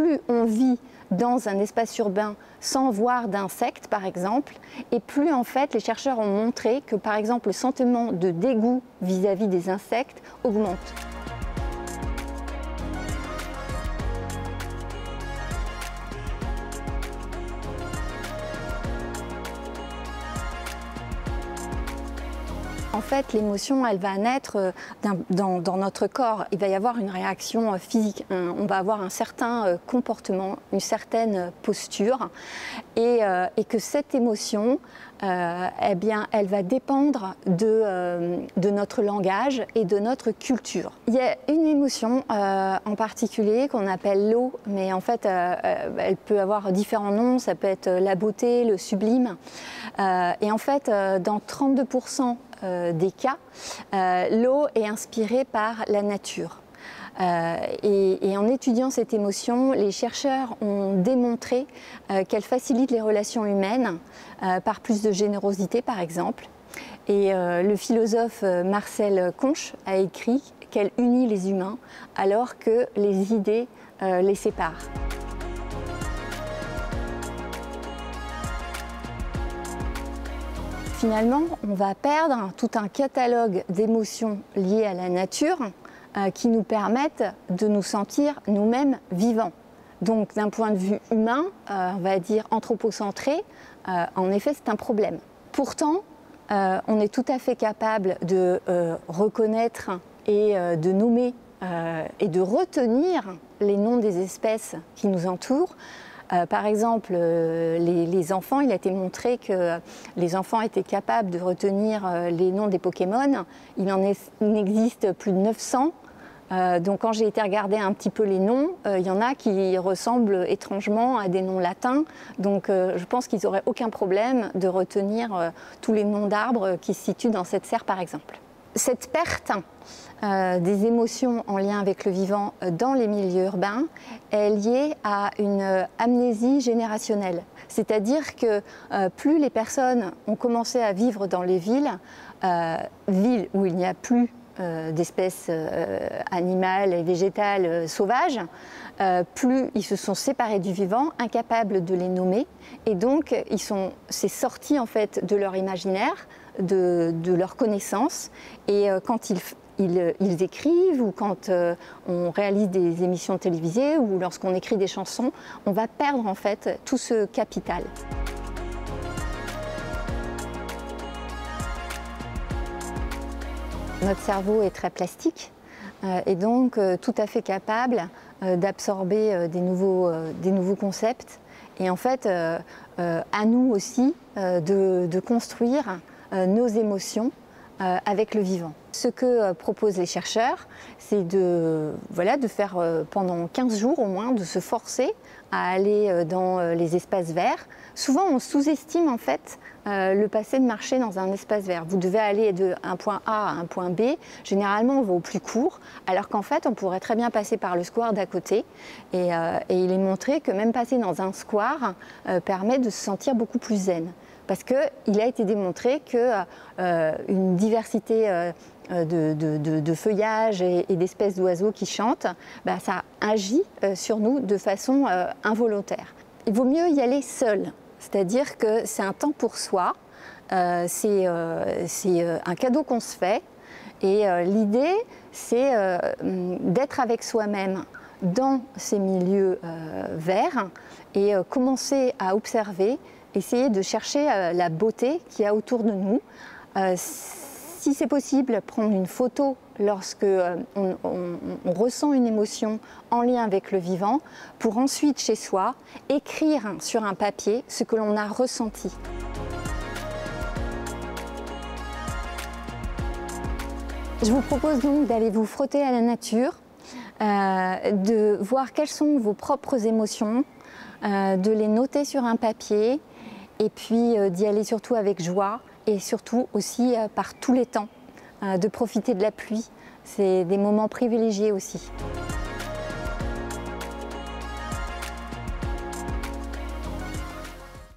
plus on vit dans un espace urbain sans voir d'insectes, par exemple, et plus en fait les chercheurs ont montré que, par exemple, le sentiment de dégoût vis-à-vis des insectes augmente. En fait, l'émotion, elle va naître dans notre corps. Il va y avoir une réaction physique. On va avoir un certain comportement, une certaine posture. Et que cette émotion, eh bien, elle va dépendre de notre langage et de notre culture. Il y a une émotion en particulier qu'on appelle l'eau, mais en fait, elle peut avoir différents noms. Ça peut être la beauté, le sublime. Et en fait, dans 32% des cas, l'eau est inspirée par la nature. Et en étudiant cette émotion, les chercheurs ont démontré qu'elle facilite les relations humaines par plus de générosité, par exemple. Et le philosophe Marcel Conche a écrit qu'elle unit les humains alors que les idées les séparent. Finalement, on va perdre tout un catalogue d'émotions liées à la nature qui nous permettent de nous sentir nous-mêmes vivants. Donc d'un point de vue humain, on va dire anthropocentré, en effet c'est un problème. Pourtant, on est tout à fait capable de reconnaître et de nommer et de retenir les noms des espèces qui nous entourent. Par exemple, les enfants, il a été montré que les enfants étaient capables de retenir les noms des Pokémon. Il en existe plus de 900. Donc quand j'ai été regarder un petit peu les noms, il y en a qui ressemblent étrangement à des noms latins. Donc je pense qu'ils n'auraient aucun problème de retenir tous les noms d'arbres qui se situent dans cette serre, par exemple. Cette perte des émotions en lien avec le vivant dans les milieux urbains est liée à une amnésie générationnelle. C'est-à-dire que plus les personnes ont commencé à vivre dans les villes où il n'y a plus d'espèces animales et végétales sauvages, plus ils se sont séparés du vivant, incapables de les nommer, et donc c'est sorti en fait de leur imaginaire, de leur connaissance, et quand ils écrivent ou quand on réalise des émissions télévisées ou lorsqu'on écrit des chansons, on va perdre en fait tout ce capital. Notre cerveau est très plastique et donc tout à fait capable d'absorber des nouveaux concepts. Et en fait, à nous aussi de construire nos émotions avec le vivant. Ce que proposent les chercheurs, c'est de faire pendant 15 jours au moins, de se forcer à aller dans les espaces verts. Souvent, on sous-estime en fait le passé de marcher dans un espace vert. Vous devez aller d'un point A à un point B. Généralement, on va au plus court, alors qu'en fait, on pourrait très bien passer par le square d'à côté. Et il est montré que même passer dans un square permet de se sentir beaucoup plus zen. Parce qu'il a été démontré qu'une diversité de feuillage et d'espèces d'oiseaux qui chantent, ça agit sur nous de façon involontaire. Il vaut mieux y aller seul, c'est-à-dire que c'est un temps pour soi, c'est un cadeau qu'on se fait, et l'idée c'est d'être avec soi-même dans ces milieux verts et commencer à observer, essayer de chercher la beauté qu'il y a autour de nous. Si c'est possible, prendre une photo lorsque on ressent une émotion en lien avec le vivant, pour ensuite, chez soi, écrire sur un papier ce que l'on a ressenti. Je vous propose donc d'aller vous frotter à la nature, de voir quelles sont vos propres émotions, de les noter sur un papier, et puis d'y aller surtout avec joie, et surtout aussi par tous les temps, de profiter de la pluie. C'est des moments privilégiés aussi.